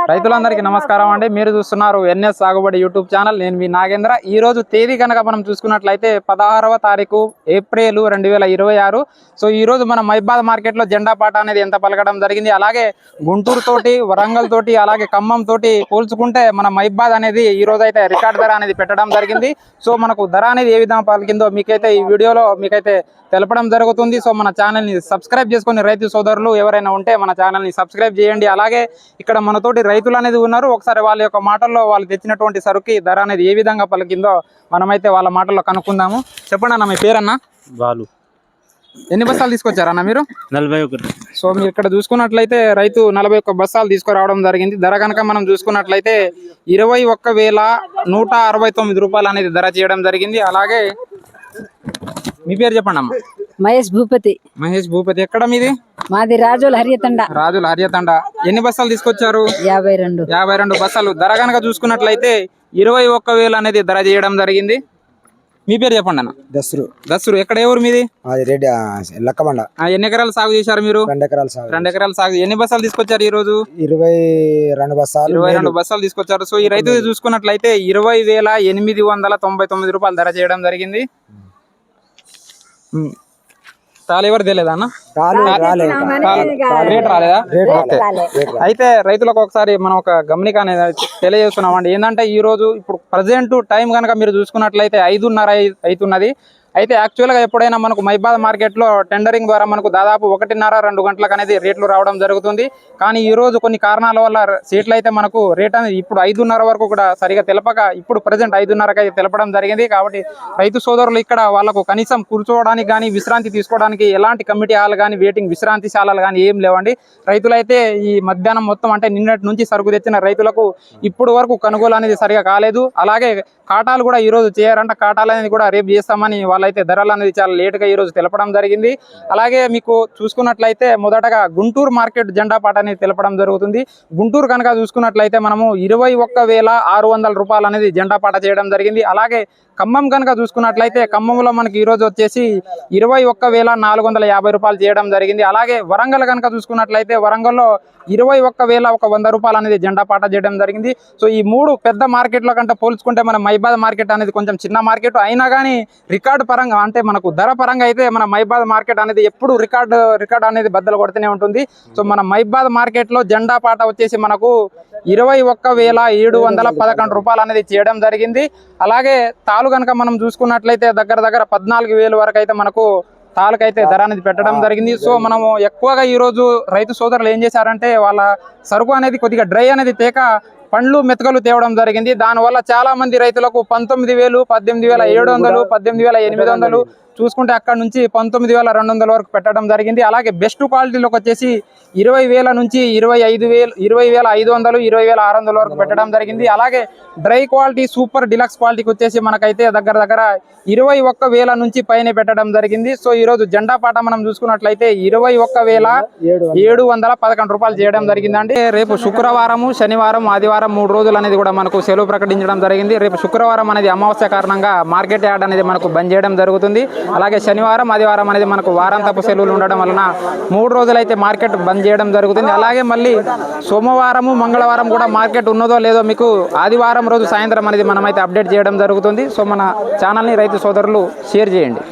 రైతులందరికీ నమస్కారం అండి. మీరు చూస్తున్నారు ఎన్ఎస్ సాగుబడి యూట్యూబ్ ఛానల్. నేను మీ నాగేంద్ర. ఈ రోజు తేదీ కనుక మనం చూసుకున్నట్లయితే 16వ తారీఖు ఏప్రిల్ 2026. సో ఈ రోజు మన మైబాద్ మార్కెట్ లో జెండా పాట అనేది ఎంత పలకడం జరిగింది, అలాగే గుంటూరు తోటి, వరంగల్ తోటి, అలాగే ఖమ్మం తోటి పోల్చుకుంటే మన మైబాద్ అనేది ఈ రోజు అయితే రికార్డ్ ధర అనేది పెట్టడం జరిగింది. సో మనకు ధర అనేది ఏ విధంగా పలికిందో మీకైతే ఈ వీడియోలో మీకైతే తెలపడం జరుగుతుంది. సో మన ఛానల్ ని సబ్స్క్రైబ్ చేసుకుని రైతు సోదరులు ఎవరైనా ఉంటే మన ఛానల్ ని సబ్స్క్రైబ్ చేయండి. అలాగే ఇక్కడ మనతోటి రైతులు అనేది ఉన్నారు. ఒకసారి వాళ్ళ యొక్క మాటల్లో వాళ్ళు తెచ్చినటువంటి సరుకు ధర అనేది ఏ విధంగా పలికిందో మనమైతే వాళ్ళ మాటల్లో కనుక్కుందాము. చెప్పండి అన్న, మీ పేరన్నా? బాలు. ఎన్ని బస్తాలు తీసుకొచ్చారన్న మీరు? 41. సో మీరు ఇక్కడ చూసుకున్నట్లయితే రైతు 41 బస్తాలు తీసుకురావడం జరిగింది. ధర కనుక మనం చూసుకున్నట్లయితే 21,169 రూపాయలు అనేది ధర చేయడం జరిగింది. అలాగే మీ పేరు చెప్పండి అమ్మ. మహేష్ భూపతి. మహేష్ భూపతి. ఎక్కడ మీది? మాది రాజుల హరియతండ. రాజుల హరియతండ. ఎన్ని బస్తాలు తీసుకొచ్చారు? 52 బస్తాలు. ధర కనుక చూసుకున్నట్లయితే 21,000 అనేది ధర చేయడం జరిగింది. మీ పేరు చెప్పండి అన్న. దస్రు. ఎక్కడ ఎవరు మీది? రెడ్డి లక్కబండ. ఎన్ని ఎకరాలు సాగు చేశారు మీరు? 2 ఎకరాలు సాగు. 2 ఎకరాలు సాగు. ఎన్ని బస్తాలు తీసుకొచ్చారు ఈ రోజు? 22 బస్తాలు. 22 బస్తాలు తీసుకొచ్చారు. సో ఈ రైతు చూసుకున్నట్లయితే 20,899 రూపాయలు ధర చేయడం జరిగింది. తాలు ఎవరు తెలియదా అన్న? రేట్ రాలేదా? అయితే రైతులకు ఒకసారి మనం ఒక గమనిక అనేది తెలియజేస్తున్నాం అండి. ఏంటంటే ఈ రోజు ఇప్పుడు ప్రజెంట్ టైం కనుక మీరు చూసుకున్నట్లయితే 5:30 అవుతున్నది. అయితే యాక్చువల్గా ఎప్పుడైనా మనకు మైబాద్ మార్కెట్లో టెండరింగ్ ద్వారా మనకు దాదాపు 1:30-2 గంటలకు అనేది రేట్లు రావడం జరుగుతుంది. కానీ ఈ రోజు కొన్ని కారణాల వల్ల సీట్లు అయితే మనకు రేట్ అనేది ఇప్పుడు 5:30 వరకు కూడా సరిగా తెలపక ఇప్పుడు ప్రజెంట్ 5:30కి అయితే తెలపడం జరిగింది. కాబట్టి రైతు సోదరులు ఇక్కడ వాళ్ళకు కనీసం కూర్చోవడానికి కానీ విశ్రాంతి తీసుకోవడానికి ఎలాంటి కమిటీ హాల్ కానీ వెయిటింగ్ విశ్రాంతి శాలలు కానీ ఏం లేవండి. రైతులైతే ఈ మధ్యాహ్నం మొత్తం అంటే నిన్నటి నుంచి సరుకు తెచ్చిన రైతులకు ఇప్పుడు వరకు కొనుగోలు అనేది సరిగా కాలేదు. అలాగే కాటాలు కూడా ఈ రోజు చేయరంట. కాటాలు అనేది కూడా రేపు చేస్తామని వాళ్ళైతే ధరలు అనేది చాలా లేటుగా ఈ రోజు తెలపడం జరిగింది. అలాగే మీకు చూసుకున్నట్లయితే మొదటగా గుంటూరు మార్కెట్ జెండా పాట అనేది తెలపడం జరుగుతుంది. గుంటూరు కనుక చూసుకున్నట్లయితే మనము 21,600 రూపాయలు అనేది జెండా పాట చేయడం జరిగింది. అలాగే ఖమ్మం కనుక చూసుకున్నట్లయితే ఖమ్మంలో మనకి ఈ రోజు వచ్చేసి 21,450 రూపాయలు చేయడం జరిగింది. అలాగే వరంగల్ కనుక చూసుకున్నట్లయితే వరంగల్లో 21,100 రూపాయలు అనేది జెండా పాట చేయడం జరిగింది. సో ఈ 3 పెద్ద మార్కెట్ల కంటే పోల్చుకుంటే మన మైబాద్ మార్కెట్ అనేది కొంచెం చిన్న మార్కెట్ అయినా కానీ రికార్డు పరంగా అంటే మనకు ధర పరంగా అయితే మన మైబాద్ మార్కెట్ అనేది ఎప్పుడు రికార్డు అనేది బద్దలు కొడుతూనే ఉంటుంది. సో మన మైబాద్ మార్కెట్ లో జెండా పాట వచ్చేసి మనకు 21,711 రూపాయలు అనేది చేయడం జరిగింది. అలాగే తాలు కనుక మనం చూసుకున్నట్లయితే దగ్గర 14,000 వరకు అయితే మనకు తాలకైతే ధర అనేది పెట్టడం జరిగింది. సో మనము ఎక్కువగా ఈ రోజు రైతు సోదరులు ఏం చేశారంటే వాళ్ళ సరుకు అనేది కొద్దిగా డ్రై అనేది తేక పండ్లు మెతకలు తేవడం జరిగింది. దానివల్ల చాలా మంది రైతులకు 19,000, 18,700, 18,800 చూసుకుంటే అక్కడ నుంచి 19,200 వరకు పెట్టడం జరిగింది. అలాగే బెస్ట్ క్వాలిటీలోకి వచ్చేసి 20,000 నుంచి 25,000, 20,500, 20,600 వరకు పెట్టడం జరిగింది. అలాగే డ్రై క్వాలిటీ సూపర్ డిలక్స్ క్వాలిటీకి వచ్చేసి మనకైతే దగ్గర 21,000 నుంచి పైన పెట్టడం జరిగింది. సో ఈ రోజు జెండా పాట మనం చూసుకున్నట్లయితే 21,711 రూపాయలు చేయడం జరిగిందండి. రేపు శుక్రవారము, శనివారం, ఆదివారం 3 రోజులు అనేది కూడా మనకు సెలవు ప్రకటించడం జరిగింది. రేపు శుక్రవారం అనేది అమావాస్య కారణంగా మార్కెట్ యార్డ్ అనేది మనకు బంద్ చేయడం జరుగుతుంది. అలాగే శనివారం, ఆదివారం అనేది మనకు వారాంతపు సెలవులు ఉండడం వలన 3 రోజులైతే మార్కెట్ బంద్ చేయడం జరుగుతుంది. అలాగే మళ్ళీ సోమవారము, మంగళవారం కూడా మార్కెట్ ఉన్నదో లేదో మీకు ఆదివారం రోజు సాయంత్రం అనేది మనమైతే అప్డేట్ చేయడం జరుగుతుంది. సో మన ఛానల్ని రైతు సోదరులు షేర్ చేయండి.